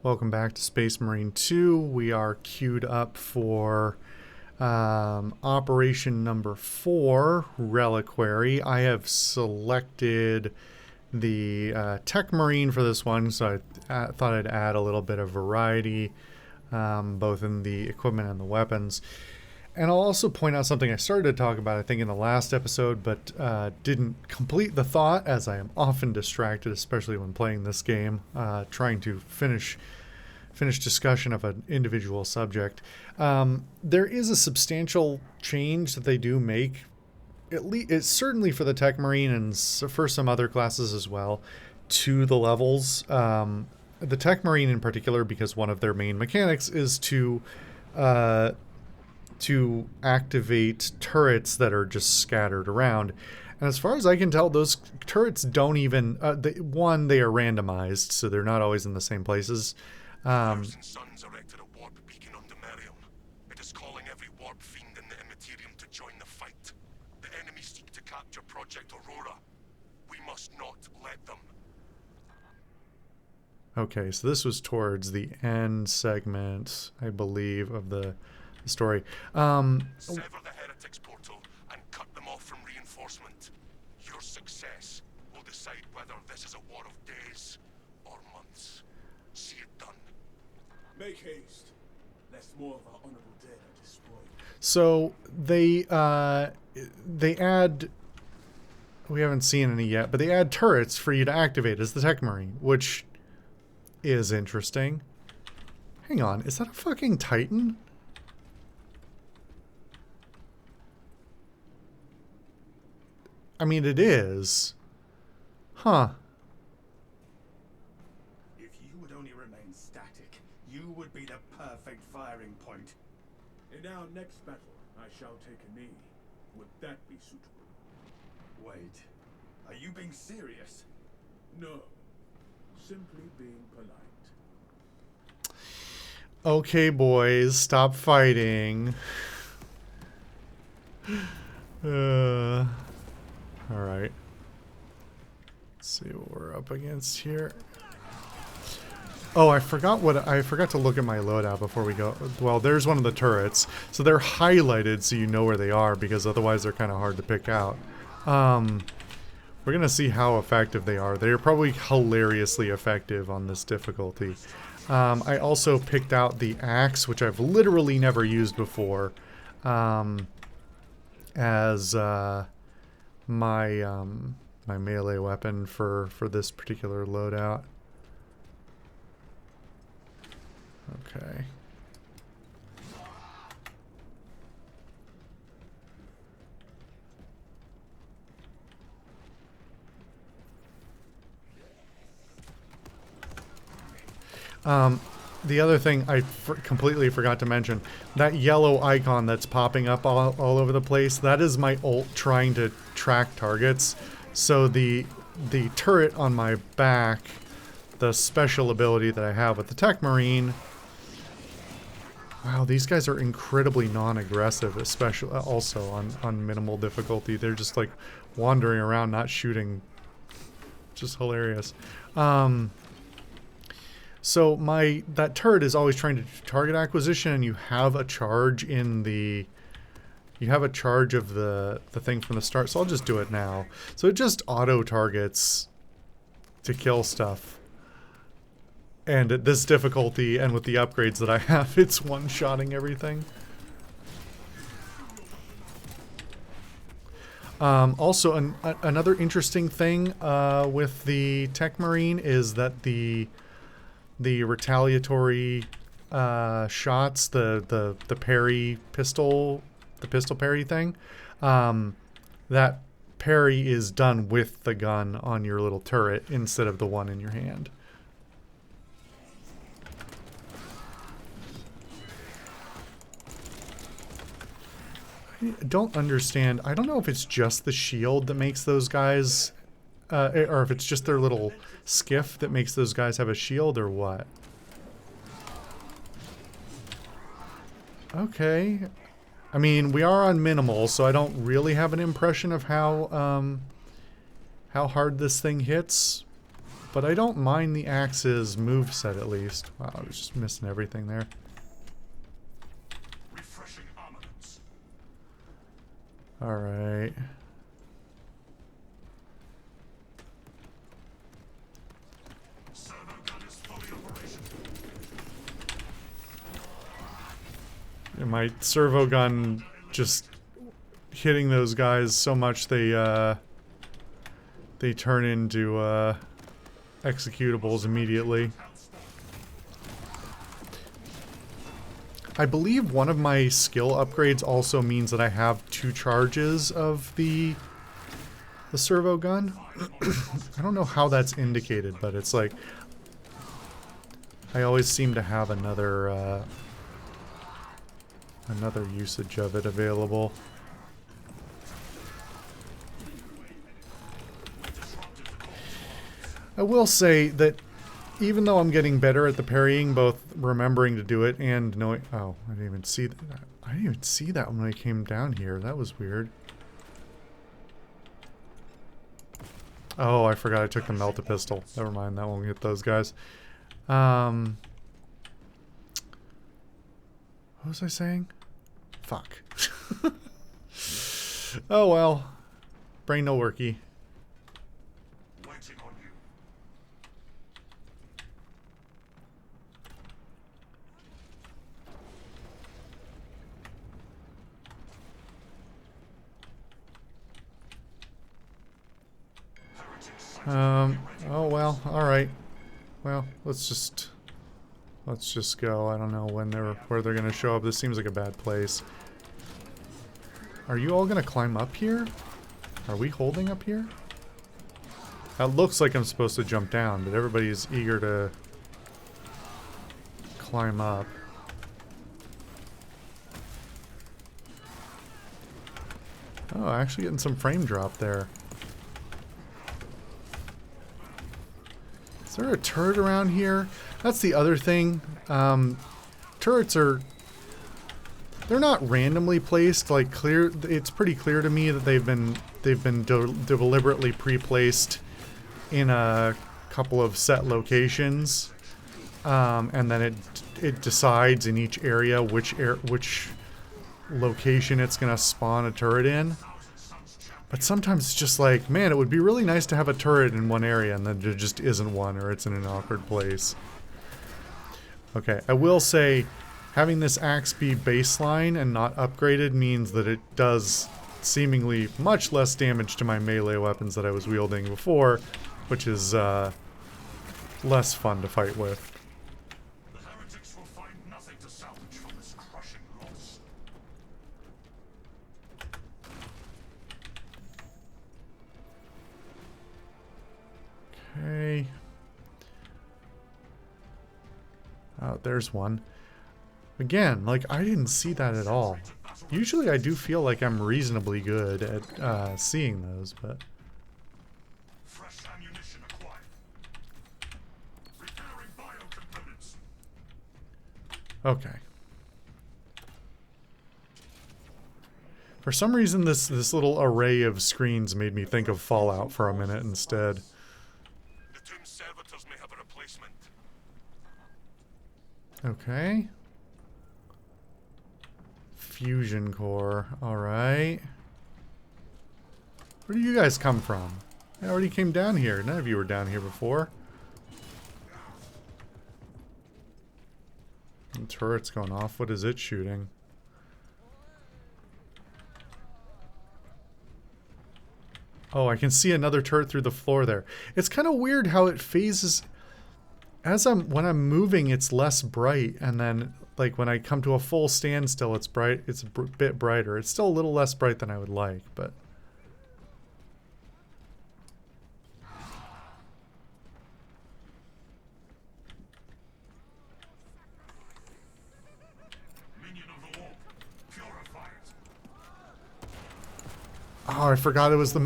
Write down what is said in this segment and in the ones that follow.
Welcome back to Space Marine 2. We are queued up for Operation number 4, Reliquary. I have selected the Tech Marine for this one, so I thought I'd add a little bit of variety, both in the equipment and the weapons. And I'll also point out something I started to talk about, I think, in the last episode, but didn't complete the thought, as I am often distracted, especially when playing this game, trying to finish discussion of an individual subject. There is a substantial change that they do make, at least it's certainly for the Tech Marine and for some other classes as well, to the levels. The Tech Marine in particular, because one of their main mechanics is to activate turrets that are just scattered around. And as far as I can tell, those turrets don't even... they are randomized, so they're not always in the same places. Sons erected a warp beacon on Demarium. It is calling every warp fiend in the Immaterium to join the fight. The enemy seek to capture Project Aurora. We must not let them. Okay, so this was towards the end segment, I believe, of the story. Sever the heretics portal and cut them off from reinforcement. Your success will decide whether this is a war of days or months. See it done. Make haste, lest more of our honorable dead are destroyed. So they add... We haven't seen any yet, but they add turrets for you to activate as the Tech Marine, which is interesting. Hang on, is that a fucking Titan? I mean, it is. Huh. If you would only remain static, you would be the perfect firing point. In our next battle, I shall take a knee. Would that be suitable? Wait, are you being serious? No, simply being polite. Okay, boys, stop fighting. Alright. Let's see what we're up against here. Oh, I forgot to look at my loadout before we go. Well, there's one of the turrets. So they're highlighted so you know where they are, because otherwise they're kind of hard to pick out. We're gonna see how effective they are. They're probably hilariously effective on this difficulty. I also picked out the axe, which I've literally never used before, as my my melee weapon for this particular loadout. Okay. The other thing I completely forgot to mention, that yellow icon that's popping up all over the place, that is my ult trying to track targets. So the turret on my back, the special ability that I have with the Tech Marine, wow, these guys are incredibly non-aggressive, especially also on minimal difficulty. They're just like wandering around, not shooting. Just hilarious. So that turret is always trying to do target acquisition, and you have a charge in the... You have a charge of the thing from the start, so I'll just do it now. So it just auto-targets to kill stuff. And at this difficulty, and with the upgrades that I have, it's one-shotting everything. Also, another interesting thing with the Tech Marine is that the retaliatory shots, the parry pistol, the pistol parry thing, that parry is done with the gun on your little turret instead of the one in your hand. I don't understand. I don't know if it's just the shield that makes those guys... or if it's just their little skiff that makes those guys have a shield, or what. Okay. I mean, we are on minimal, so I don't really have an impression of how hard this thing hits. But I don't mind the axe's moveset at least. Wow, I was just missing everything there. Refreshing armaments. Alright. Servo gun is fully operational. And my servo gun just hitting those guys so much they turn into executables immediately. I believe one of my skill upgrades also means that I have 2 charges of the servo gun. I don't know how that's indicated, but it's like I always seem to have another usage of it available. I will say that even though I'm getting better at the parrying, both remembering to do it and knowing... Oh, I didn't even see that. I didn't even see that when I came down here. That was weird. Oh, I forgot I took the melt-a-pistol. Never mind, that won't get those guys. What was I saying? Fuck. Oh well. Brain no worky. Waiting on you. Oh well, alright. Well, let's just go. I don't know where they're gonna show up. This seems like a bad place. Are you all gonna climb up here? Are we holding up here? That looks like I'm supposed to jump down, but everybody's eager to climb up. Oh, actually getting some frame drop there. Is there a turret around here? That's the other thing. Turrets are... They're not randomly placed. Like clear, it's pretty clear to me that they've been deliberately pre-placed in a couple of set locations, and then it decides in each area which location it's gonna spawn a turret in. But sometimes it's just like, man, it would be really nice to have a turret in one area, and then there just isn't one, or it's in an awkward place. Okay, I will say, having this axe be baseline and not upgraded means that it does seemingly much less damage to my melee weapons that I was wielding before, which is less fun to fight with. The heretics will find nothing to salvage from this crushing loss. Okay. Oh, there's one. Again, like, I didn't see that at all. Usually I do feel like I'm reasonably good at seeing those, but... Fresh ammunition acquired. Repairing biocomponents. Okay. For some reason, this little array of screens made me think of Fallout for a minute instead. The tomb servitors may have a replacement. Okay. Fusion core. Alright. Where do you guys come from? I already came down here. None of you were down here before. The turret's going off. What is it shooting? Oh, I can see another turret through the floor there. It's kind of weird how it phases. When I'm moving, it's less bright, and then like when I come to a full standstill, it's bright. It's a bit brighter. It's still a little less bright than I would like, but Minion of the warp. Purify it. oh, I forgot it was the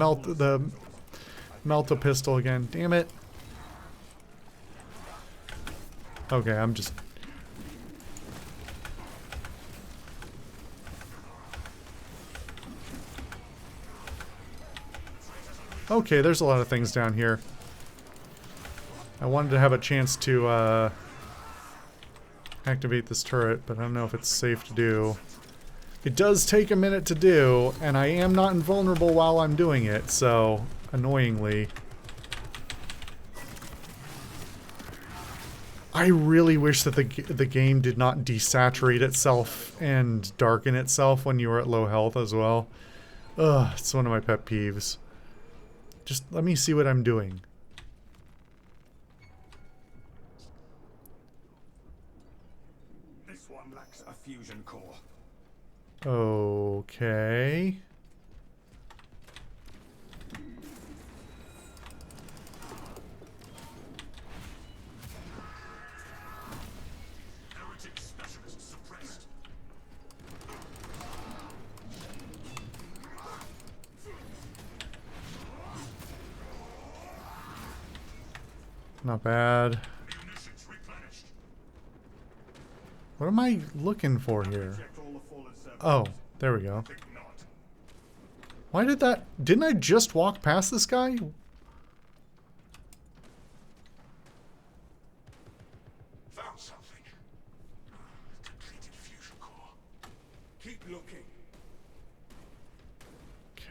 melt-a-pistol again. Damn it. Okay, I'm just... Okay, there's a lot of things down here. I wanted to have a chance to activate this turret, but I don't know if it's safe to do. It does take a minute to do, and I am not invulnerable while I'm doing it, so annoyingly. I really wish that the game did not desaturate itself and darken itself when you were at low health as well. Ugh, it's one of my pet peeves. Just let me see what I'm doing. This one lacks a fusion core. Okay. Heretic specialist suppressed. Not bad. Munitions replenished. What am I looking for here? Reject all the fallen servants. Oh, there we go. Think not. Why did that... Didn't I just walk past this guy? Found something. Depleted fusion core. Keep looking.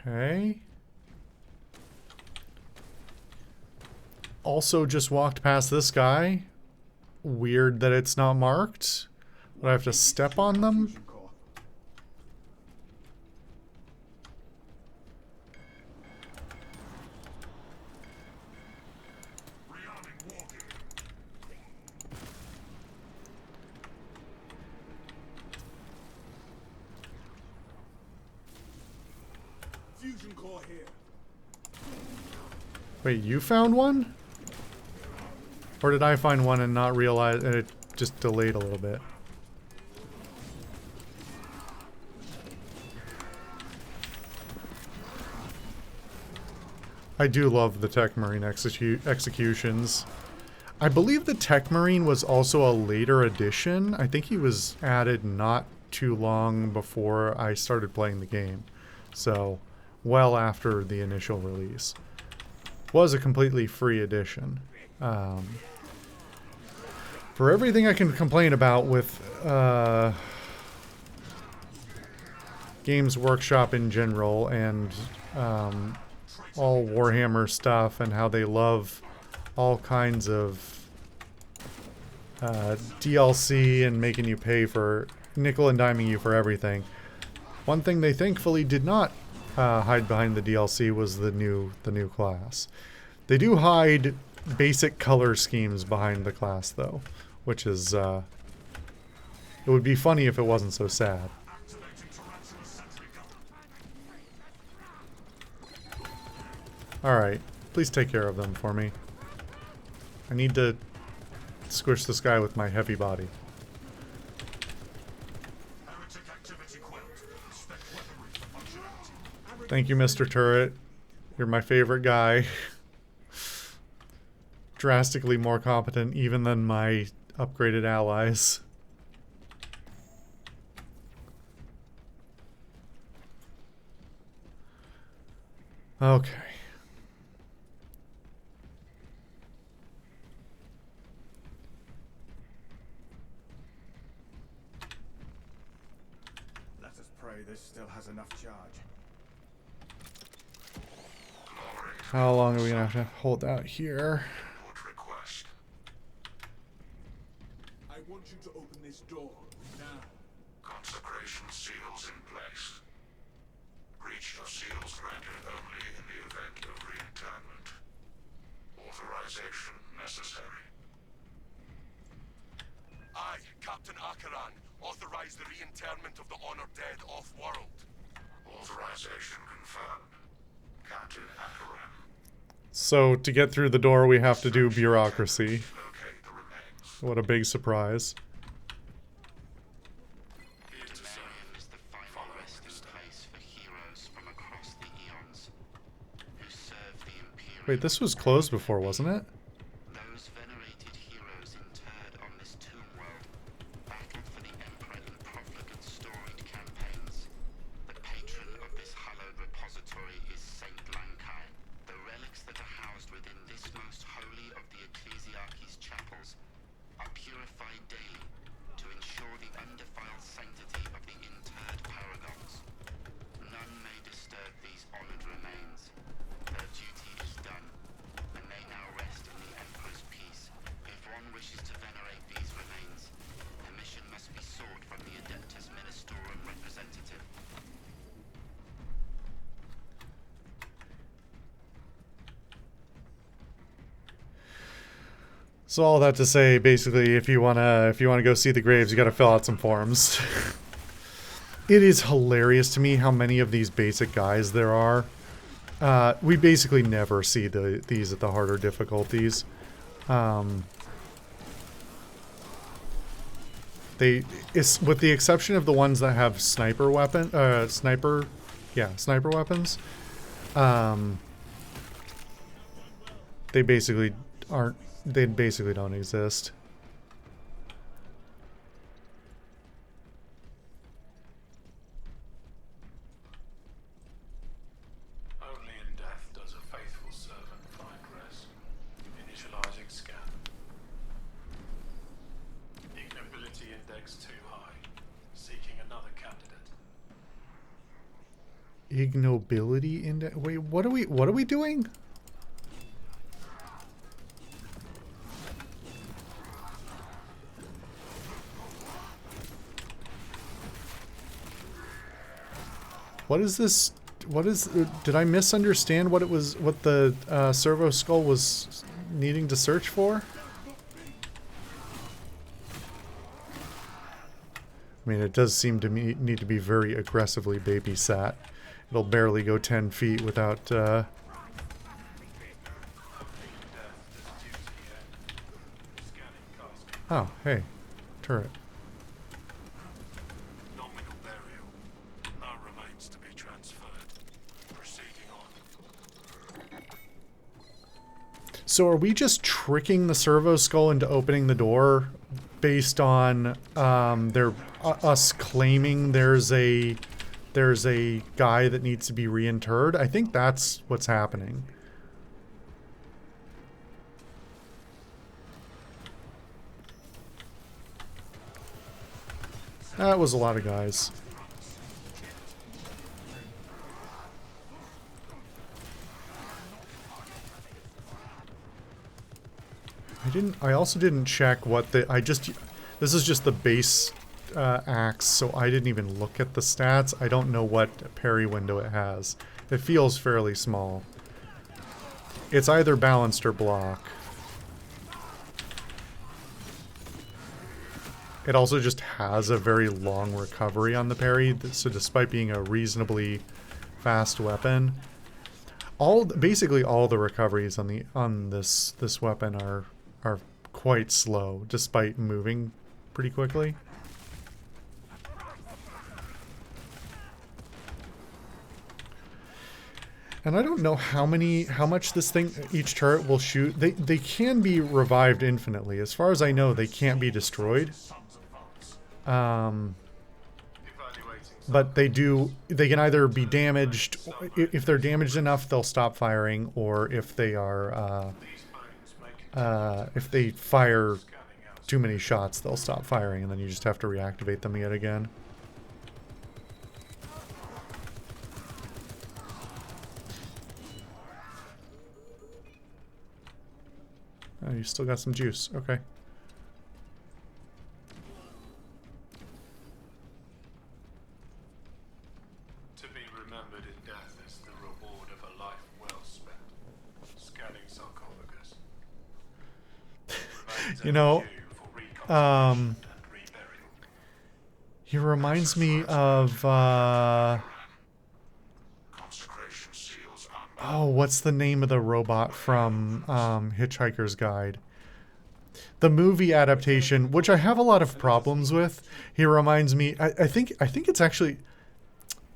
Okay. Also just walked past this guy. Weird that it's not marked. Would I have to step on them? Fusion core. Rearming war gear. Fusion core here. Wait, you found one? Or did I find one and not realize, and it just delayed a little bit? I do love the Tech Marine executions. I believe the Tech Marine was also a later addition. I think he was added not too long before I started playing the game. So, well after the initial release. Was a completely free edition. For everything I can complain about with Games Workshop in general and all Warhammer stuff and how they love all kinds of DLC and making you pay for nickel and diming you for everything. One thing they thankfully did not hide behind the DLC was the new class. They do hide basic color schemes behind the class though, which is it would be funny if it wasn't so sad. Alright, please take care of them for me. I need to squish this guy with my heavy body. Heretic activity quelled. Inspect weaponry for functionality. Thank you, Mr. Turret. You're my favorite guy. Drastically more competent even than my upgraded allies. Okay. Let us pray this still has enough charge. How long are we gonna have to hold out here? Input request. I want you to open this door now. Consecration seals in place. Breach of seals granted only in the event of reinternment. Authorization necessary. I, Captain Akaran, authorize the reinternment of the honored dead off-world. Authorization confirmed. Captain Akaran. So, to get through the door, we have to do bureaucracy. Locate the remains. What a big surprise. Demarium is the final resting place for heroes from across the eons who served the Imperium. Wait, this was closed before, wasn't it? Those venerated heroes interred on this tomb world battled for the Emperor in profligate storied campaigns. The patron of this hallowed repository is Saint Lankai. The relics that are housed within this most holy of the ecclesiarchy restore the undefiled sanctity of the interred paragons. None may disturb these honored remains. Their duty is done, and they now rest in the Emperor's peace. If one wishes to venerate these remains, permission must be sought from the Adeptus Ministorum representative. So all that to say, basically, if you wanna go see the graves, you gotta fill out some forms. It is hilarious to me how many of these basic guys there are. We basically never see these at the harder difficulties. With the exception of the ones that have sniper weapons. They basically aren't. They basically don't exist. Only in death does a faithful servant find rest. Initializing scan. Ignobility index too high. Seeking another candidate. Ignobility index. Wait, what are we doing? What is this? What is? Did I misunderstand what it was? What the servo skull was needing to search for? I mean, it does seem to me need to be very aggressively babysat. It'll barely go 10 feet without. Oh, hey, turret. So are we just tricking the servo skull into opening the door based on us claiming there's a guy that needs to be reinterred? I think that's what's happening. That was a lot of guys. I also didn't check what the, this is just the base axe, so I didn't even look at the stats. I don't know what parry window it has. It feels fairly small. It's either balanced or block. It also just has a very long recovery on the parry, so despite being a reasonably fast weapon, basically all the recoveries on this weapon are quite slow, despite moving pretty quickly. And I don't know how much this thing, each turret will shoot. They can be revived infinitely. As far as I know, they can't be destroyed. But they can either be damaged, if they're damaged enough, they'll stop firing, or if they are, if they fire too many shots, they'll stop firing, and then you just have to reactivate them yet again. Oh, you still got some juice. Okay. To be remembered in death is the reward of a life well spent. Scanning sarcophagus. You know, he reminds me of, oh, what's the name of the robot from Hitchhiker's Guide? The movie adaptation, which I have a lot of problems with. He reminds me, I think it's actually,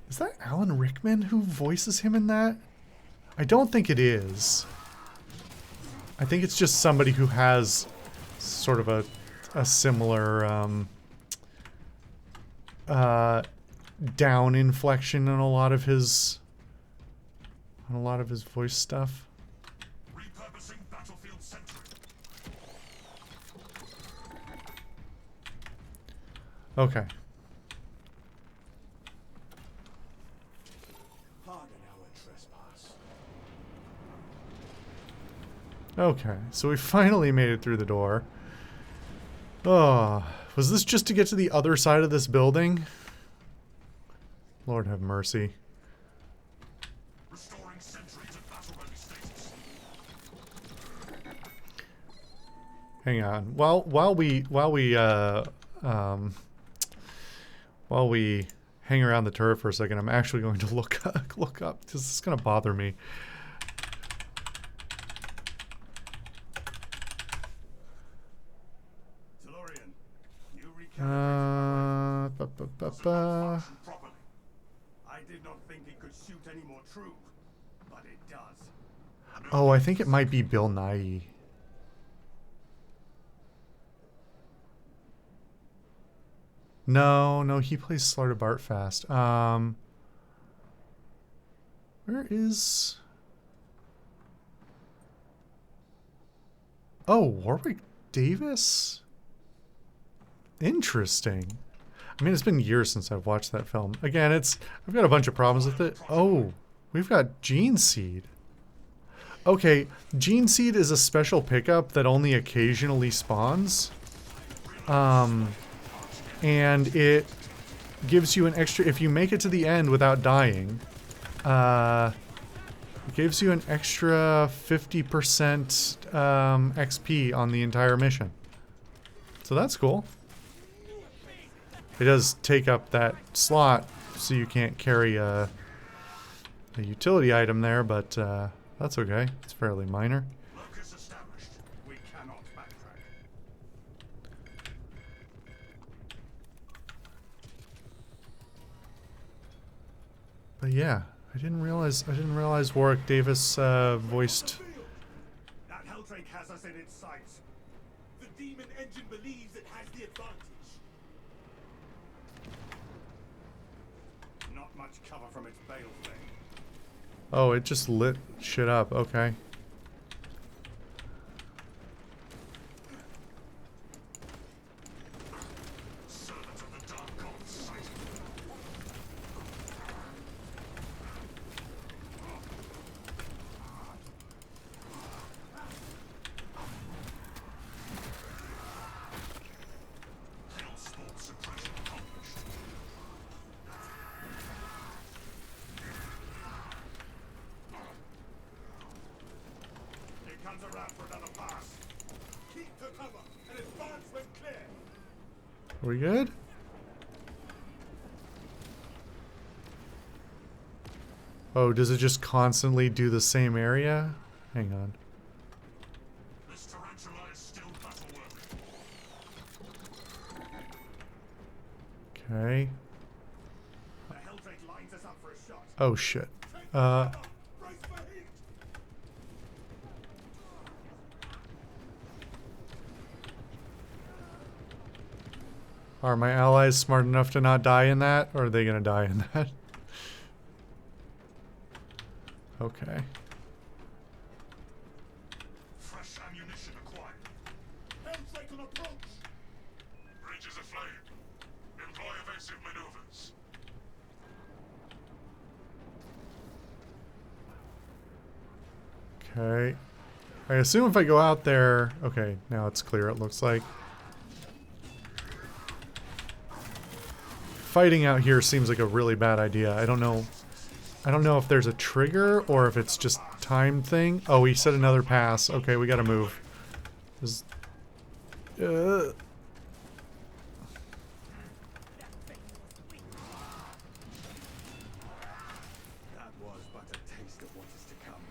is that Alan Rickman who voices him in that? I don't think it is. I think it's just somebody who has sort of a similar down inflection in a lot of his voice stuff. Repurposing battlefield sentry. Okay. Pardon our trespass. Okay, so we finally made it through the door. Oh, was this just to get to the other side of this building? Lord have mercy. Restoring sentries and battle-ready status. Hang on. While we hang around the turret for a second, I'm actually going to look up because this is going to bother me. Tellurian, you recalibrated Ba. properly. I did not think it could shoot any more true, but it does. Oh, I think it might be Bill Nye. No, he plays Slaughter Bartfast. Where is... Oh, Warwick Davis? Interesting. I mean, it's been years since I've watched that film. Again, I've got a bunch of problems with it. Oh, we've got Gene Seed. Okay, Gene Seed is a special pickup that only occasionally spawns. And it gives you an extra, if you make it to the end without dying, it gives you an extra 50% XP on the entire mission. So that's cool. It does take up that slot, so you can't carry a utility item there, but that's okay. It's fairly minor. Locus established. We cannot backtrack. But yeah, I didn't realize Warwick Davis voiced. That Helldrake has us in its sights. The demon engine believes it has the advantage. Not much cover from its bale thing. Oh, it just lit shit up. Okay. Servants of the Dark Gods sighted. Hellspawn suppression accomplished. It comes around for another pass. Keep to cover and advance when clear. Are we good? Oh, does it just constantly do the same area? Hang on. This tarantula is still battle-worthy. Okay. The Helldrake lines us up for a shot. Oh shit. Brace for heat. Are my allies smart enough to not die in that? Or are they gonna die in that? Okay. Fresh ammunition acquired. Helldrake on approach. Bridges aflame. Employ evasive maneuvers. Okay. I assume if I go out there... Okay, now it's clear, it looks like. Fighting out here seems like a really bad idea. I don't know if there's a trigger or if it's just time thing. Oh, he said another pass. Okay, we gotta move. This, That was but a taste of what is to come.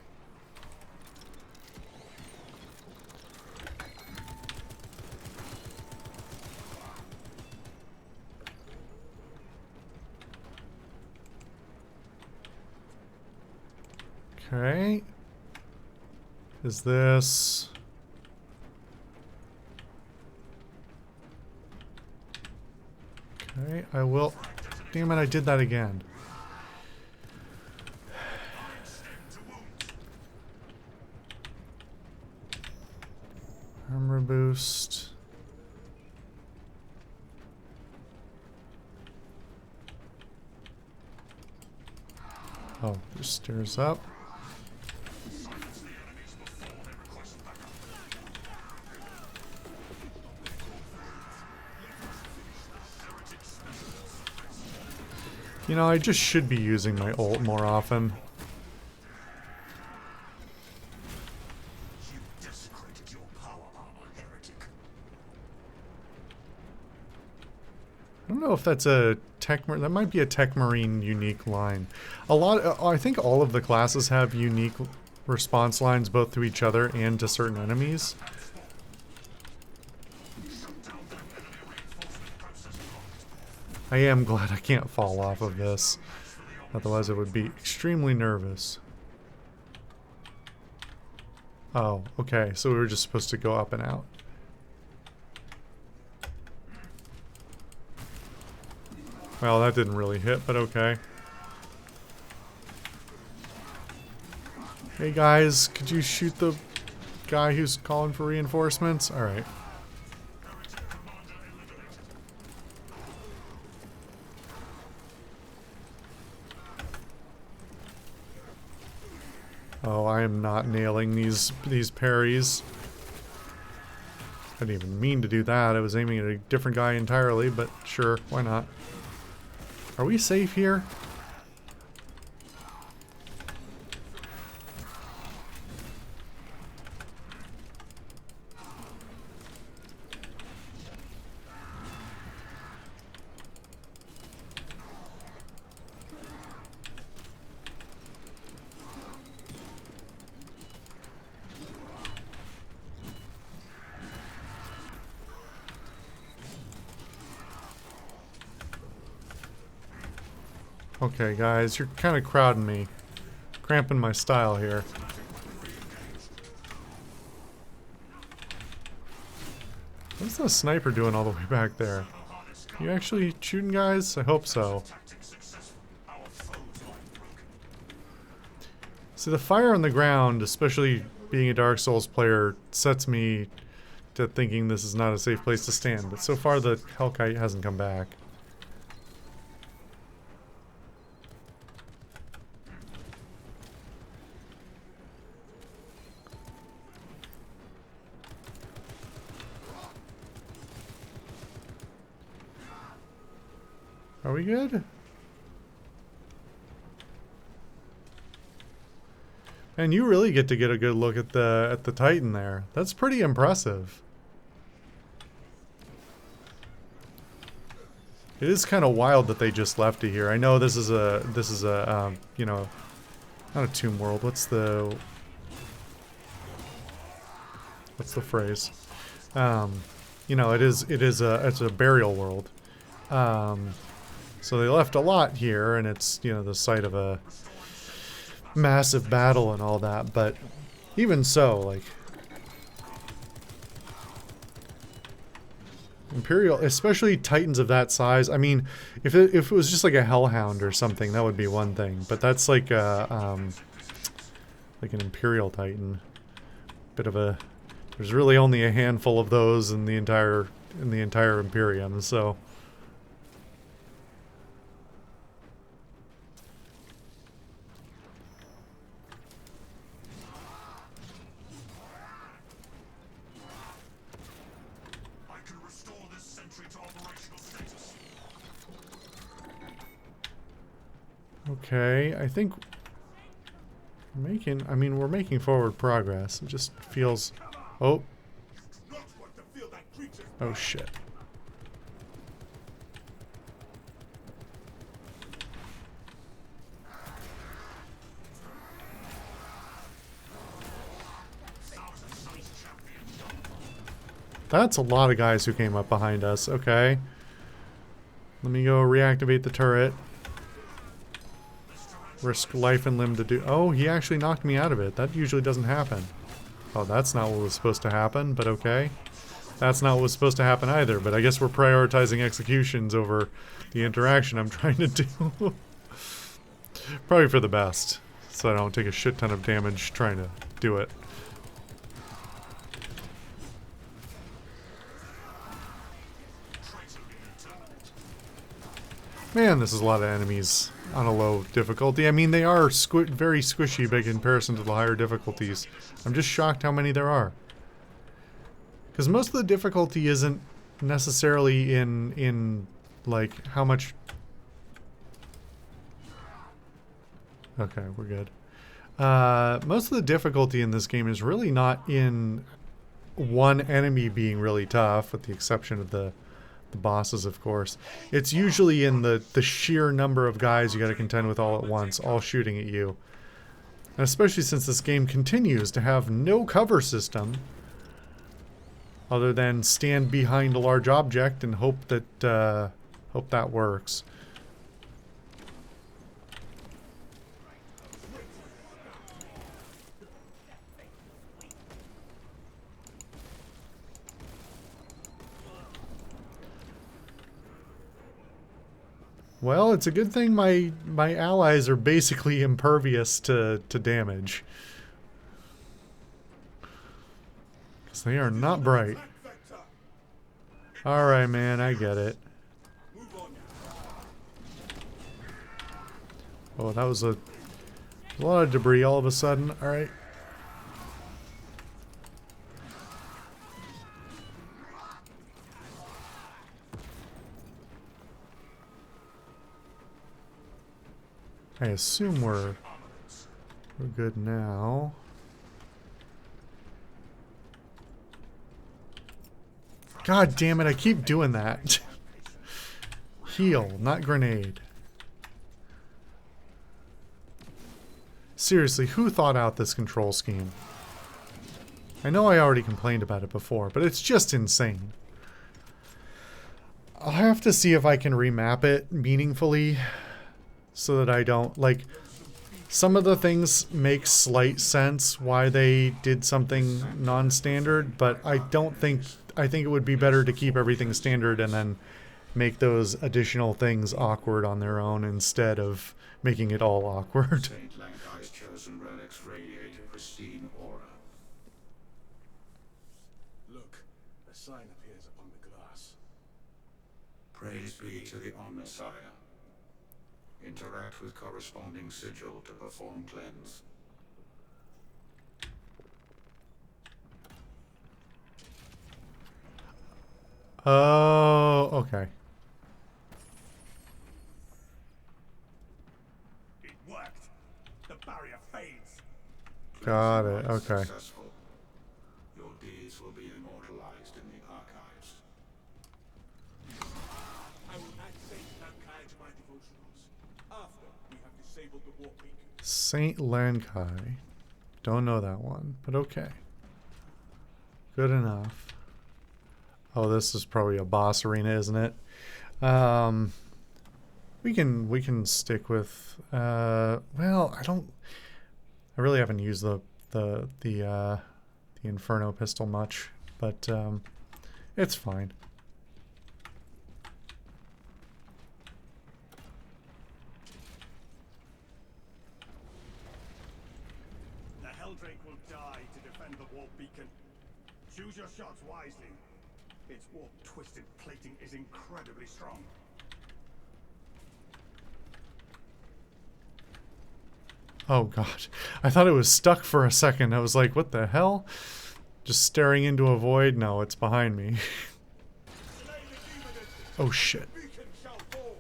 okay. Is this... Okay, I will... Damn it, I did that again. Armor boost. Oh, there's stairs up. You know, I just should be using my ult more often. You desecrated your power armor, heretic. I don't know if that's a that might be a Tech Marine unique line. I think all of the classes have unique response lines both to each other and to certain enemies. I am glad I can't fall off of this. Otherwise I would be extremely nervous. Oh, okay. So we were just supposed to go up and out. Well, that didn't really hit, but okay. Hey guys, could you shoot the guy who's calling for reinforcements? Alright. Oh, I am not nailing these parries. I didn't even mean to do that. I was aiming at a different guy entirely, but sure, why not? Are we safe here? Okay, guys, you're kind of crowding me. Cramping my style here. What's the sniper doing all the way back there? You actually shooting guys? I hope so. See, the fire on the ground, especially being a Dark Souls player, sets me to thinking this is not a safe place to stand. But so far, the Hellkite hasn't come back. Are we good? And you really get to get a good look at the Titan there. That's pretty impressive. It is kind of wild that they just left it here. I know this is a you know, not a tomb world. What's the phrase? You know, it's a burial world. So they left a lot here, and it's, you know, the site of a massive battle and all that, but even so, like, Imperial, especially Titans of that size, I mean, if it was just like a Hellhound or something, that would be one thing, but that's like an Imperial Titan. Bit of a, there's really only a handful of those in the entire Imperium, so... Okay, I think we're making forward progress. It just feels... Oh. Oh shit. That's a lot of guys who came up behind us. Okay. Let me go reactivate the turret. Risk life and limb to do... Oh, he actually knocked me out of it. That usually doesn't happen. Oh, that's not what was supposed to happen, but okay. That's not what was supposed to happen either, but I guess we're prioritizing executions over the interaction I'm trying to do. Probably for the best, so I don't take a shit ton of damage trying to do it. Man, this is a lot of enemies. on a low difficulty. I mean, they are very squishy by comparison to the higher difficulties. I'm just shocked how many there are. Because most of the difficulty isn't necessarily in like how much. Okay, we're good. Most of the difficulty in this game is really not in one enemy being really tough, with the exception of the bosses, of course. It's usually in the sheer number of guys you gotta contend with all at once, all shooting at you. And especially since this game continues to have no cover system, other than stand behind a large object and hope that works. Well, it's a good thing my allies are basically impervious to damage. Because they are not bright. Alright, man, I get it. Oh, that was a lot of debris all of a sudden. Alright. I assume we're good now. God damn it, I keep doing that. Heal, not grenade. Seriously, who thought out this control scheme? I know I already complained about it before, but it's just insane. I'll have to see if I can remap it meaningfully so that I don't, like, some of the things make slight sense why they did something non-standard, but I think it would be better to keep everything standard and then make those additional things awkward on their own instead of making it all awkward. Saint Lankai's chosen relics radiate a pristine aura. Look, a sign appears upon the glass. Praise be to the Omnissiah. Interact with corresponding sigil to perform cleanse. Oh, okay. It worked. The barrier fades. Got it, okay. Successful. Your deeds will be immortalized in the archives. I will add Saint Lankai to my devotionals after we have disabled the warp beacon. Saint Lankai. Don't know that one, but okay. Good enough. Oh, this is probably a boss arena, isn't it? We can stick with well, I really haven't used the Inferno pistol much, but it's fine. The Helldrake will die to defend the warp beacon. Choose your shots wisely. Its warp-twisted plating is incredibly strong. Oh god. I thought it was stuck for a second. I was like, what the hell? Just staring into a void? No, it's behind me. Oh shit. Beacon shall fall.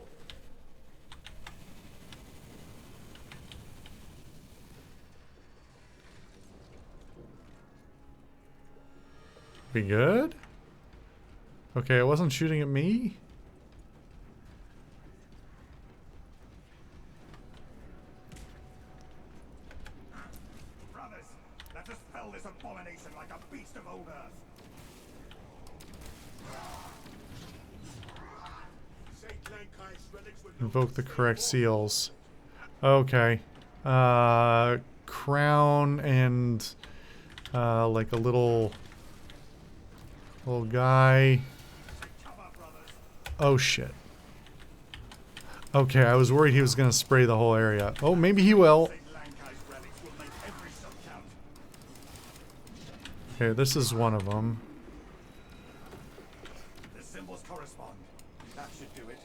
We good? Okay, it wasn't shooting at me? Brothers, let us fell this abomination like a beast of old earth. Saint Lankai's relics will Invoke the correct seals. Okay. Crown and like a little guy. Oh shit. Okay, I was worried he was gonna spray the whole area. Oh, maybe he will. Saint Lankai's relics will make every shot count. Okay, this is one of them. The symbols correspond. That should do it.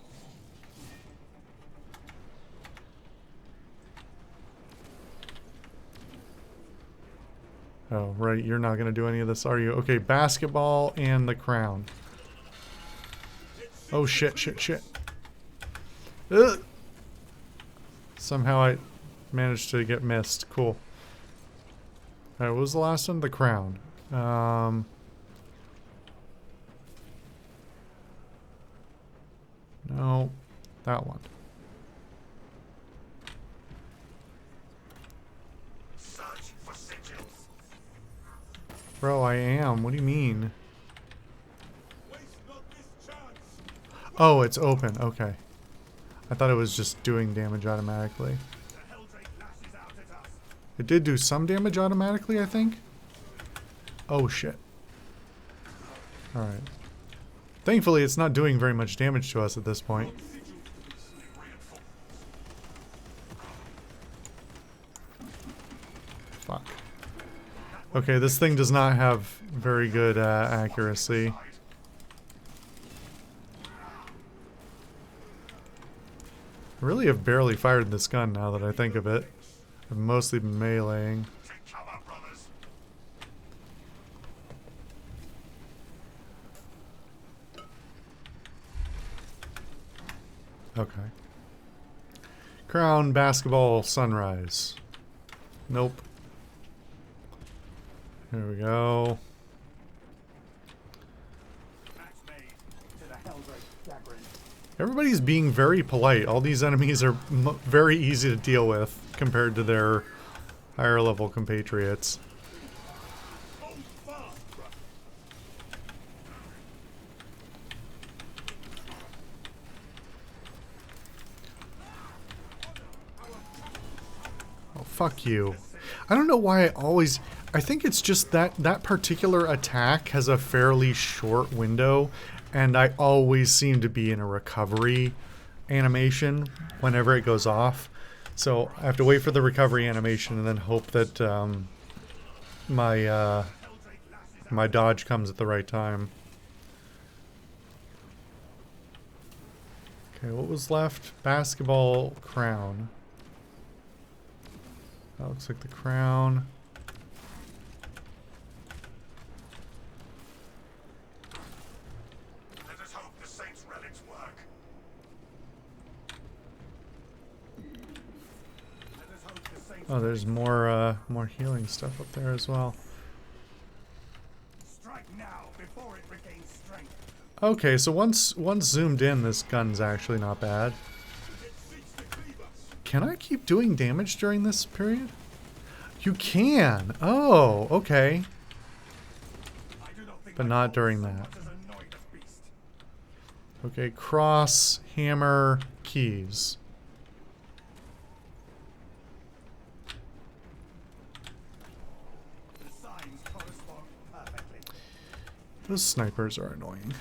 Oh, right. You're not going to do any of this, are you? Okay, basketball and the crown. Oh, shit, shit, shit. Ugh. Somehow I managed to get missed. Cool. Alright, what was the last one? The crown. No. That one. Search for sigils. Bro, I am. What do you mean? Waste not this chance. Oh, it's open. Okay. I thought it was just doing damage automatically. The Helldrake lashes out at us. It did do some damage automatically, I think. Oh, shit. Alright. Thankfully, it's not doing very much damage to us at this point. Fuck. Okay, this thing does not have very good accuracy. I really have barely fired this gun now that I think of it. I've mostly been meleeing. Take cover, brothers. Okay. Crown, basketball, sunrise. Nope. Here we go. Match made to the Helldrake chagrin. Everybody's being very polite. All these enemies are very easy to deal with compared to their higher level compatriots. Hold fast, brother. Oh, fuck you. I don't know why I always... I think it's just that that particular attack has a fairly short window, and I always seem to be in a recovery animation whenever it goes off. So I have to wait for the recovery animation and then hope that my my dodge comes at the right time. Okay, what was left? Basketball, crown. That looks like the crown. Let us hope the Saints' relics work. Let us hope the Saints Oh, there's more healing stuff up there as well. strike now before it regains strength. Okay, so once zoomed in, this gun's actually not bad. It seeks to cleave us. Can I keep doing damage during this period? You can. Oh, okay. I do not think But my not fault during so that. much as annoyed the beast. Okay, cross, hammer, keys. The signs correspond perfectly. Those snipers are annoying.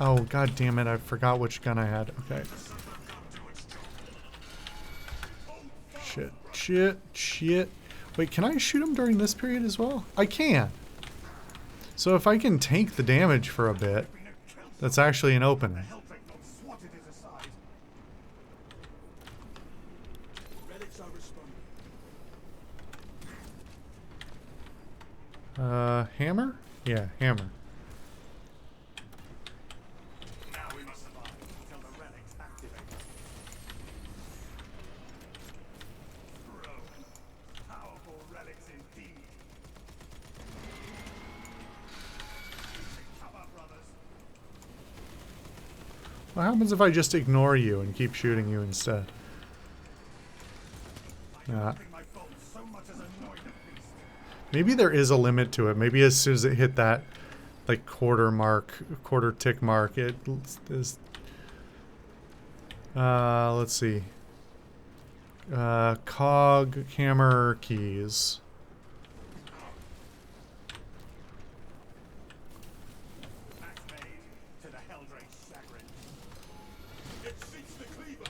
Oh, god damn it, I forgot which gun I had. Okay. Shit, shit, shit. Wait, can I shoot him during this period as well? I can. So if I can tank the damage for a bit, that's actually an opening. Helldrake not swatted it aside. Relics are responding. Hammer? Yeah, hammer. Now we must survive until the relics activate. Throne. Powerful relics indeed. Take cover, brothers. What happens if I just ignore you and keep shooting you instead? I do Yeah. not think my fault so much as annoyed the beast. Maybe there is a limit to it. Maybe as soon as it hit that, like, quarter tick mark, it is... let's see. Cog, hammer, keys. Match made to the Helldrake's chagrin. It seeks to cleave us.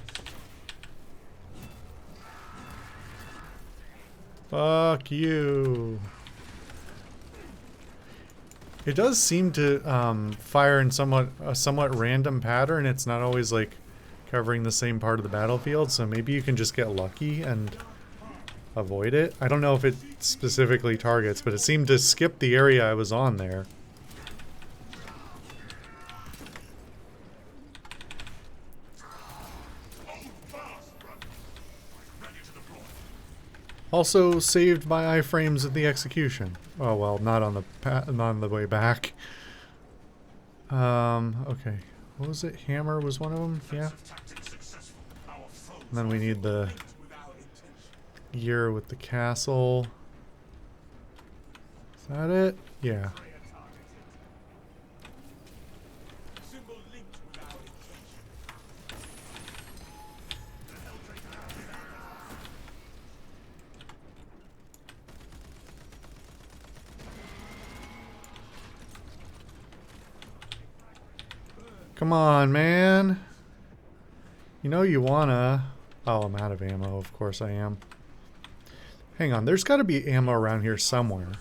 Fuck you. It does seem to fire in a somewhat random pattern. It's not always like covering the same part of the battlefield, so maybe you can just get lucky and avoid it. I don't know if it specifically targets, but it seemed to skip the area I was on there. Also saved by iframes of the execution. Oh well, not on the way back. Okay. What was it? Hammer was one of them? Yeah. And then we need the gear with the castle. Is that it? Yeah. Come on, man. You know you wanna... Oh, I'm out of ammo. Of course I am. Hang on. There's got to be ammo around here somewhere.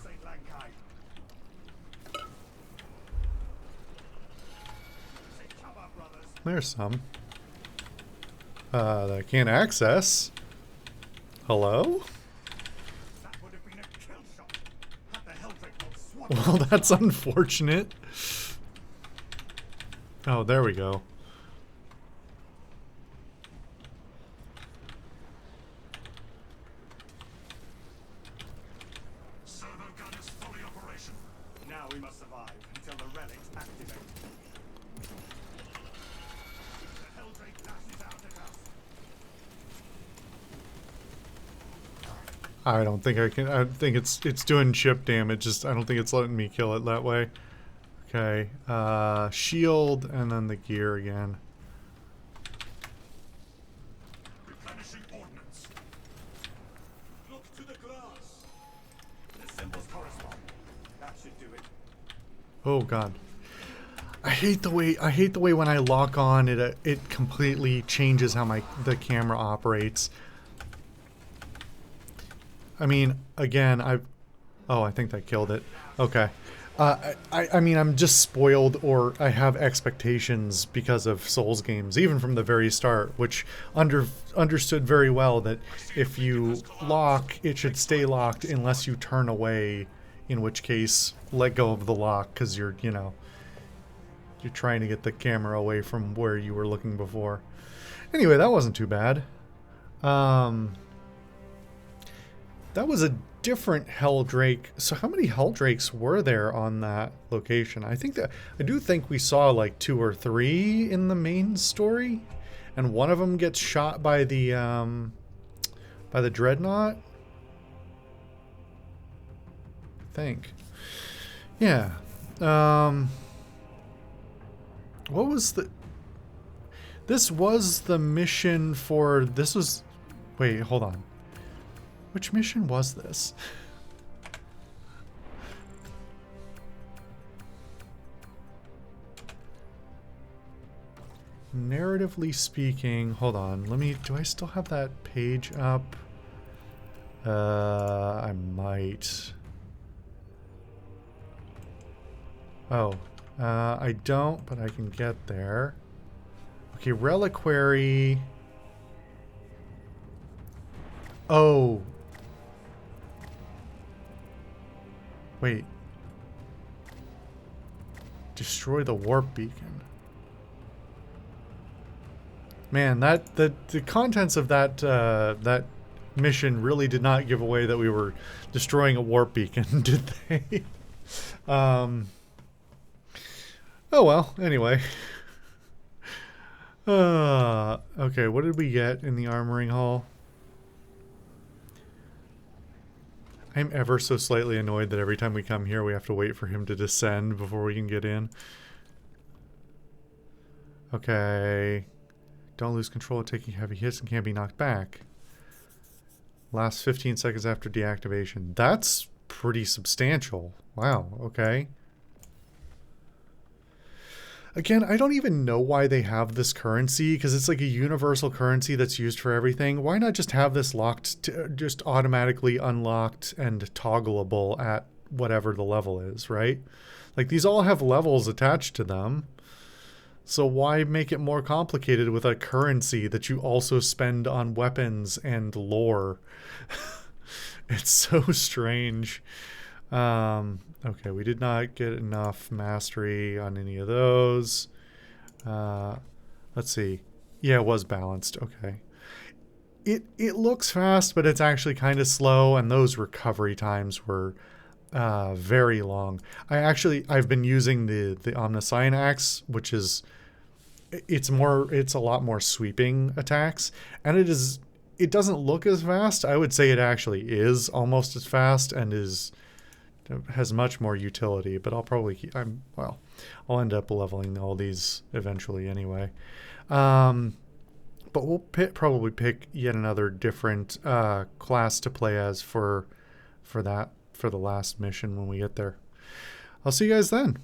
There's some. That I can't access. Hello? Well, that's unfortunate. Oh, there we go. Servo gun is fully operational. Now we must survive until the relics activate. The Helldrake lashes out at us. I don't think I can. I think it's doing chip damage. Just I don't think it's letting me kill it that way. Okay, shield and then the gear again. Replenishing ordnance. Look to the glass. The symbols correspond. That should do it. Oh god. I hate the way when I lock on it completely changes how the camera operates. I mean, again, I think that killed it. Okay. I mean, I'm just spoiled, or I have expectations because of Souls games, even from the very start, which understood very well that if you lock, it should stay locked unless you turn away, in which case, let go of the lock, because you're trying to get the camera away from where you were looking before. Anyway, that wasn't too bad. That was a different Helldrake. So how many Helldrakes were there on that location? I do think we saw like 2 or 3 in the main story, and one of them gets shot by the dreadnought. I think. Yeah. What was the... This was the mission for... This was... Wait, hold on. Which mission was this? Narratively speaking, hold on. Do I still have that page up? I might. Oh, I don't, but I can get there. Okay, Reliquary. Oh. Wait. Destroy the warp beacon. Man, the contents of that mission really did not give away that we were destroying a warp beacon, did they? Oh well, anyway. Okay, what did we get in the armoring hall? I'm ever so slightly annoyed that every time we come here we have to wait for him to descend before we can get in. Okay. Don't lose control of taking heavy hits and can't be knocked back. Last 15 seconds after deactivation. That's pretty substantial. Wow, okay. Again, I don't even know why they have this currency, because it's like a universal currency that's used for everything. Why not just have this locked, just automatically unlocked and toggleable at whatever the level is, right? Like, these all have levels attached to them. So why make it more complicated with a currency that you also spend on weapons and lore? It's so strange. Okay, we did not get enough mastery on any of those. Let's see. Yeah, it was balanced. Okay. It looks fast, but it's actually kind of slow, and those recovery times were very long. I've been using the Omniscient axe, which is it's a lot more sweeping attacks, and it doesn't look as fast. I would say it actually is almost as fast and has much more utility, but I'll end up leveling all these eventually anyway. But we'll probably pick yet another different class to play as for the last mission when we get there. I'll see you guys then.